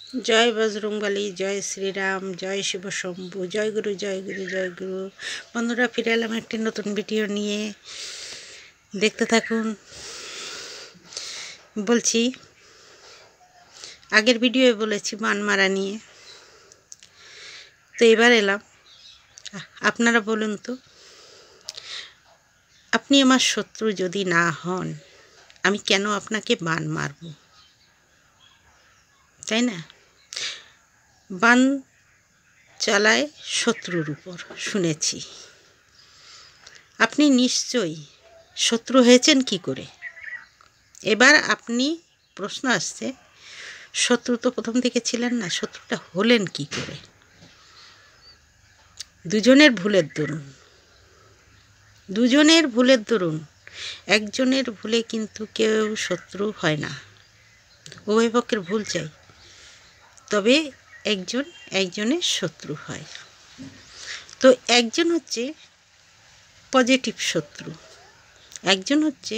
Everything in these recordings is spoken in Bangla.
जय बजरंगबली, जय श्रीराम, जय शिव शम्भु, जय गुरु जय गुरु जय गुरु। बंधुरा फिरे एलाम एकटी नतून भिडियो निये, देखते थाकुन। बोलছি আগের ভিডিওয়ে বলেছি বান মারা নিয়ে, তো এবার এলাম। আপনারা বলুন তো, আপনি আমার শত্রু যদি না হন, আমি কেন আপনাকে বান মারব? তাই না? বান চালায় শত্রুর উপর, শুনেছি। আপনি নিশ্চয়ই শত্রু হয়েছেন কি করে? এবার আপনি প্রশ্ন আসছে, শত্রু তো প্রথম থেকে ছিলেন না, শত্রুটা হলেন কি করে? দুজনের ভুলের দরুন, একজনের ভুলে কিন্তু কেউ শত্রু হয় না। উভয় পক্ষের ভুল চাই, তবে একজনের শত্রু হয়। তো একজন হচ্ছে পজিটিভ শত্রু, একজন হচ্ছে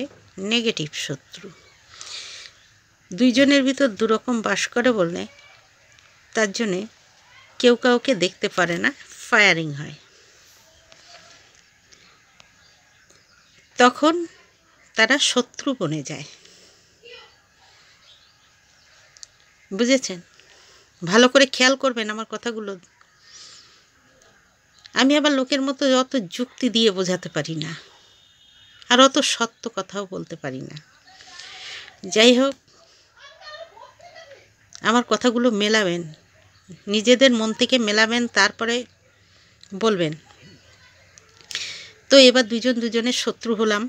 নেগেটিভ শত্রু। দুইজনের ভিতর দুরকম বাস করে বলে তার জন্যে কেউ কাউকে দেখতে পারে না, ফায়ারিং হয়। তখন তারা শত্রু বনে যায়। বুঝেছেন? ভালো করে খেয়াল করবেন আমার কথাগুলো। আমি আবার লোকের মতো অত যুক্তি দিয়ে বোঝাতে পারি না, আর অত সত্য কথাও বলতে পারি না। যাই হোক, আমার কথাগুলো মেলাবেন, নিজেদের মন থেকে মেলাবেন, তারপরে বলবেন। তো এবার দুজনের শত্রু হলাম।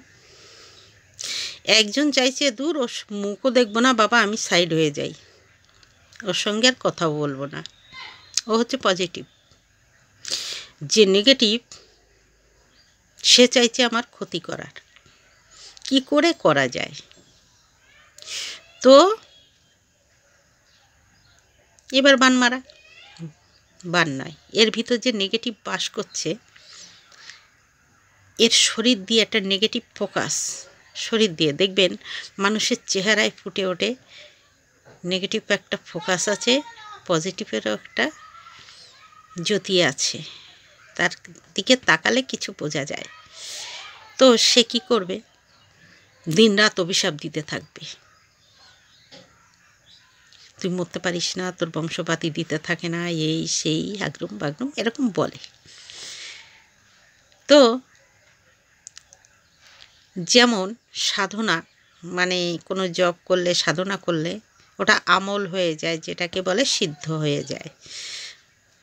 একজন চাইছে দূর, ওর মুখও দেখবো না বাবা, আমি সাইড হয়ে যাই, ওর সঙ্গে আর কথাও বলবো না। ও হচ্ছে পজিটিভ। যে নেগেটিভ, সে চাইছে আমার ক্ষতি করার। কি করে করা যায়? তো এবার বান মারা, বান নয়, এর ভিতর যে নেগেটিভ বাস করছে, এর শরীর দিয়ে একটা নেগেটিভ ফোকাস, শরীর দিয়ে দেখবেন মানুষের চেহারায় ফুটে ওঠে। নেগেটিভ একটা ফোকাস আছে, পজিটিভেরও একটা জ্যোতি আছে, তার দিকে তাকালে কিছু বোঝা যায়। তো সে কি করবে? দিন রাত অভিশাপ দিতে থাকবে, তুই মরতে পারিস না, তোর বংশপাতি দিতে থাকে না, এই সেই আগরুম বাগরুম এরকম বলে। তো যেমন সাধনা, মানে কোনো জব করলে, সাধনা করলে ওটা আমল হয়ে যায়, যেটাকে বলে সিদ্ধ হয়ে যায়।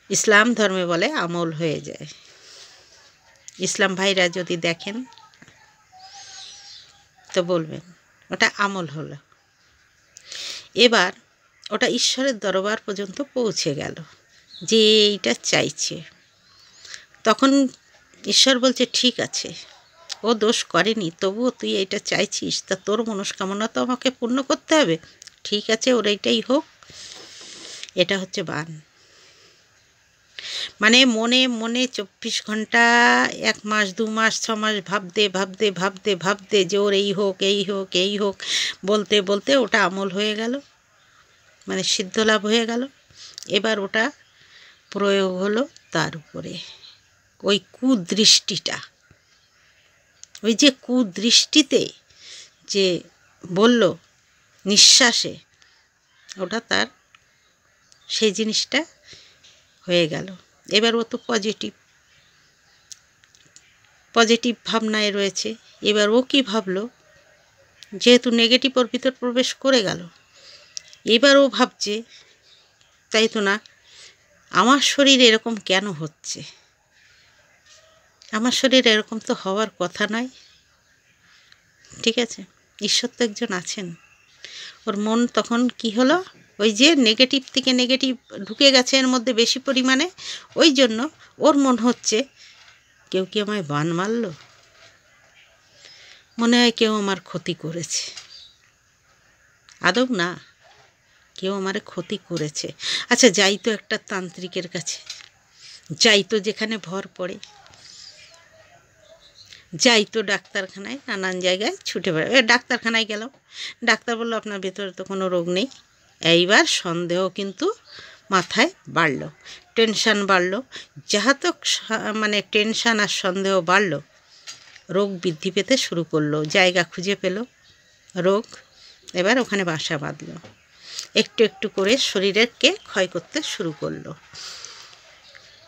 ইসলাম ধর্মে বলে আমল হয়ে যায়। ইসলাম ভাইরা যদি দেখেন তো বলবেন ওটা আমল হলো। এবার ওটা ঈশ্বরের দরবার পর্যন্ত পৌঁছে গেল, যে এইটা চাইছে। তখন ঈশ্বর বলছে ঠিক আছে, ও দোষ করেনি, তবুও তুই এইটা চাইছিস, তা তোর মনস্কামনা তো আমাকে পূর্ণ করতে হবে। ঠিক আছে, ওর এইটাই হোক। এটা হচ্ছে বান। মানে মনে মনে 24 ঘন্টা, 1 মাস 2 মাস 6 মাস ভাবতে যে ওর এই হোক এই হোক এই হোক বলতে বলতে ওটা আমল হয়ে গেল, মানে সিদ্ধ লাভ হয়ে গেল। এবার ওটা প্রয়োগ হলো তার উপরে। ওই কুদৃষ্টিটা, ওই যে কুদৃষ্টিতে যে বলল নিঃশ্বাসে, ওটা তার সেই জিনিসটা হয়ে গেল। এবার ও তো পজিটিভ ভাবনায় রয়েছে। এবার ও কী ভাবলো, যেহেতু নেগেটিভ ওর ভিতর প্রবেশ করে গেল, এবার ও ভাবছে তাই তো না, আমার শরীর এরকম কেন হচ্ছে? আমার শরীর এরকম তো হওয়ার কথা নয়। ঠিক আছে, ঈশ্বর তো একজন আছেন। ওর মন তখন কি হলো, ওই যে নেগেটিভ থেকে নেগেটিভ ঢুকে গেছে এর মধ্যে বেশি পরিমাণে, ওই জন্য ওর মন হচ্ছে কেউ কি আমায় বান মারলো, মনে হয় কেউ আমার ক্ষতি করেছে। আদৌ না, কেউ আমারে ক্ষতি করেছে। আচ্ছা যাই তো একটা তান্ত্রিকের কাছে, যাই তো যেখানে ভর পড়ে, যাই তো ডাক্তারখানায়, নানান জায়গায় ছুটে বেড়াবে। ডাক্তারখানায় গেলাম, ডাক্তার বললো আপনার ভেতরে তো কোনো রোগ নেই, এইবার সন্দেহ কিন্তু মাথায় বাড়ল, টেনশান বাড়ল। যাহা তো মানে টেনশান আর সন্দেহ বাড়ল, রোগ বৃদ্ধি পেতে শুরু করলো, জায়গা খুঁজে পেল রোগ, এবার ওখানে বাসা বাঁধল, একটু একটু করে শরীরকে ক্ষয় করতে শুরু করলো।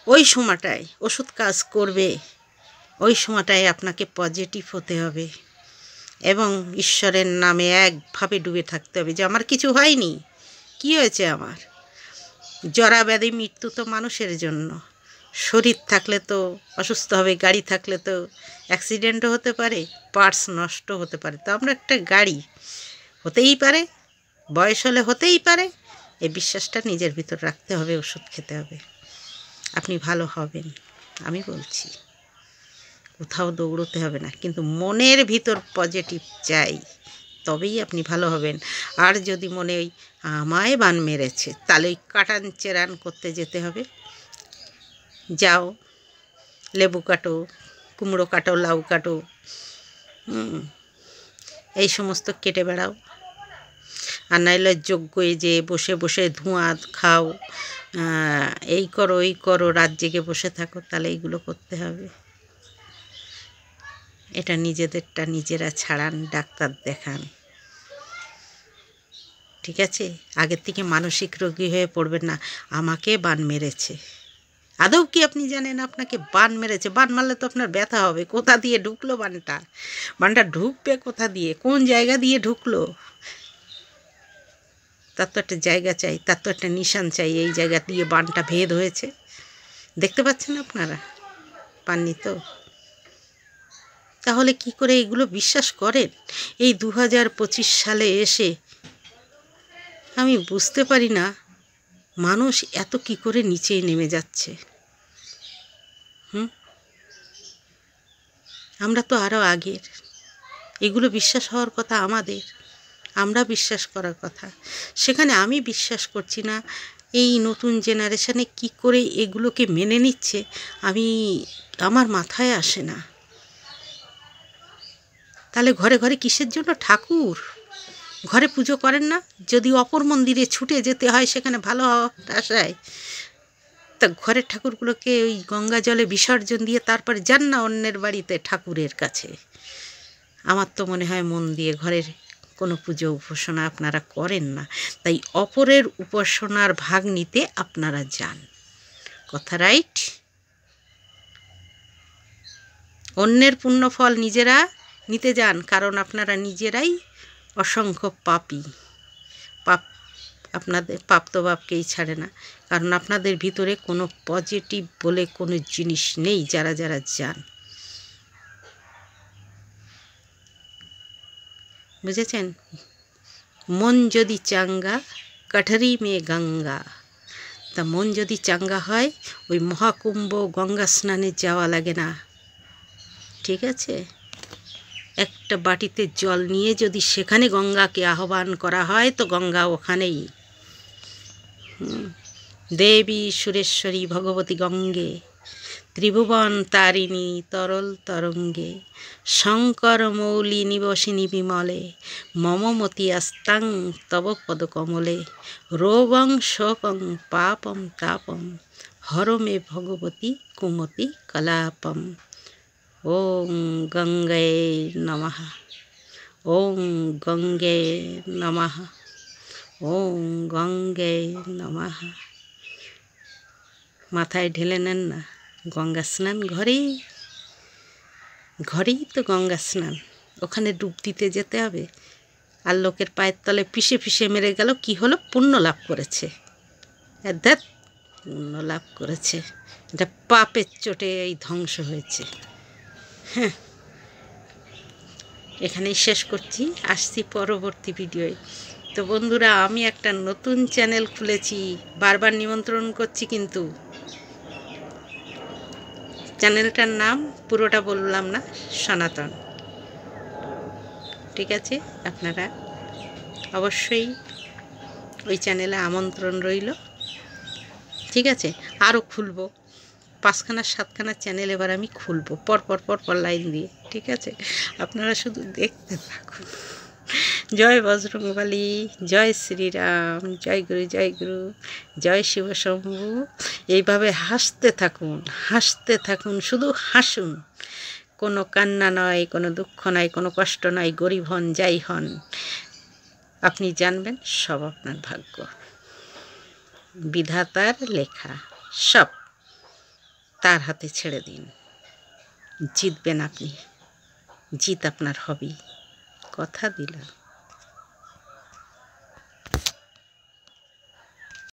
ওই সময়টায় ওষুধ কাজ করবে, ওই সময়টায় আপনাকে পজিটিভ হতে হবে এবং ঈশ্বরের নামে একভাবে ডুবে থাকতে হবে যে আমার কিছু হয়নি, কি হয়েছে আমার। জরা ব্যাধি মৃত্যু তো মানুষের জন্য, শরীর থাকলে তো অসুস্থ হবে, গাড়ি থাকলে তো অ্যাক্সিডেন্টও হতে পারে, পার্টস নষ্ট হতে পারে, তো আমরা একটা গাড়ি, হতেই পারে, বয়স হলে হতেই পারে, এই বিশ্বাসটা নিজের ভিতর রাখতে হবে, ওষুধ খেতে হবে, আপনি ভালো হবেন। আমি বলছি কোথাও দৌড়তে হবে না, কিন্তু মনের ভিতর পজিটিভ চাই, তবেই আপনি ভালো হবেন। আর যদি মনে ওই আমায় বান মেরেছে, তাহলে ওই কাটান চেরান করতে যেতে হবে। যাও লেবু কাটো, কুমড়ো কাটো, লাউ কাটো, এই সমস্ত কেটে বেড়াও। আর নাইলে যজ্ঞে যে বসে বসে ধোঁয়া খাও, এই করো ওই করো, রাত জেগে বসে থাকো, তাহলে এইগুলো করতে হবে। এটা নিজেদেরটা নিজেরা ছাড়ান, ডাক্তার দেখান, ঠিক আছে? আগের থেকে মানসিক রোগী হয়ে পড়বেন না, আমাকে বান মেরেছে। আদৌ কি আপনি জানেন আপনাকে বান মেরেছে? বান মারলে তো আপনার ব্যথা হবে, কোথা দিয়ে ঢুকলো বানটা, বানটা ঢুকবে কোথা দিয়ে, কোন জায়গা দিয়ে ঢুকলো, তার তো একটা জায়গা চাই, তার তো একটা নিশান চাই, এই জায়গা দিয়ে বানটা ভেদ হয়েছে। দেখতে পাচ্ছেন আপনারা? পাননি তো? তাহলে কি করে এগুলো বিশ্বাস করেন? এই 2025 সালে এসে আমি বুঝতে পারি না মানুষ এত কি করে নিচেই নেমে যাচ্ছে। আমরা তো আরও আগের, এগুলো বিশ্বাস হওয়ার কথা আমাদের, আমরা বিশ্বাস করার কথা। সেখানে আমি বিশ্বাস করছি না, এই নতুন জেনারেশনে কি করে এগুলোকে মেনে নিচ্ছে আমার মাথায় আসে না। তাহলে ঘরে ঘরে কিসের জন্য ঠাকুর? ঘরে পুজো করেন না? যদি অপর মন্দিরে ছুটে যেতে হয় সেখানে ভালো আশায়, তা ঘরের ঠাকুরগুলোকে ওই গঙ্গা জলে বিসর্জন দিয়ে তারপরে যান না অন্যের বাড়িতে ঠাকুরের কাছে। আমার তো মনে হয় মন দিয়ে ঘরের কোনো পুজো উপাসনা আপনারা করেন না, তাই অপরের উপাসনার ভাগ নিতে আপনারা যান। কথা রাইট? অন্যের পুণ্যফল নিজেরা নিতে যান, কারণ আপনারা নিজেরাই অসংখ্য পাপী। আপনাদের পাপ তো বাপকেই ছাড়ে না, কারণ আপনাদের ভিতরে কোনো পজিটিভ বলে কোনো জিনিস নেই। যারা যারা যান, বুঝেছেন? মন যদি চাঙ্গা কাঠরি মে গঙ্গা, তা মন যদি চাঙ্গা হয় ওই মহাকুম্ভ গঙ্গা স্নানে যাওয়া লাগে না, ঠিক আছে? একটা বাটিতে জল নিয়ে যদি সেখানে গঙ্গাকে আহ্বান করা হয় তো গঙ্গা ওখানেই। দেবী সুরেশ্বরী ভগবতী গঙ্গে, ত্রিভুবন তারিণী তরল তরঙ্গে, শঙ্কর মৌলি নিবসিনী বিমলে, মমমতি আস্তাং তব পদকমলে, রোগং শোকং পাপম তাপম, হর মে ভগবতী কুমতি কলাপম। ওম গঙ্গে নমঃ, ওম গঙ্গে নমঃ, ওম গঙ্গে নমঃ। মাথায় ঢেলে নেন না, গঙ্গা স্নান ঘরেই, ঘরেই তো গঙ্গা স্নান, ওখানে ডুব দিতে যেতে হবে। আর লোকের পায়ের তলে পিষে পিষে মেরে গেল, কি হলো? পুণ্য লাভ করেছে, ধ্যাৎ, পুণ্য লাভ করেছে, এটা পাপের চোটে এই ধ্বংস হয়েছে। হ্যাঁ, এখানেই শেষ করছি, আসছি পরবর্তী ভিডিওয়। তো বন্ধুরা, আমি একটা নতুন চ্যানেল খুলেছি, বারবার নিমন্ত্রণ করছি, কিন্তু চ্যানেলটার নাম পুরোটা বললাম না, সনাতন, ঠিক আছে? আপনারা অবশ্যই ওই চ্যানেলে আমন্ত্রণ রইল, ঠিক আছে? আরও খুলবো 5খানা 7খানা চ্যানেল এবার আমি খুলবো পর পর লাইন দিয়ে, ঠিক আছে? আপনারা শুধু দেখতে থাকুন, জয় বজরংবলী, জয় শ্রীরাম, জয় গুরু, জয় গুরু, জয় শিব শম্ভু। এইভাবে হাসতে থাকুন, হাসতে থাকুন, শুধু হাসুন। কোনো কান্না নয়, কোনো দুঃখ নয়, কোনো কষ্ট নয়। গরিব হন, যাই হন, আপনি জানবেন সব আপনার ভাগ্য, বিধাতার লেখা, সব তার হাতে ছেড়ে দিন। জিতবেন আপনি, জিত আপনার হবেই, কথা দিলাম।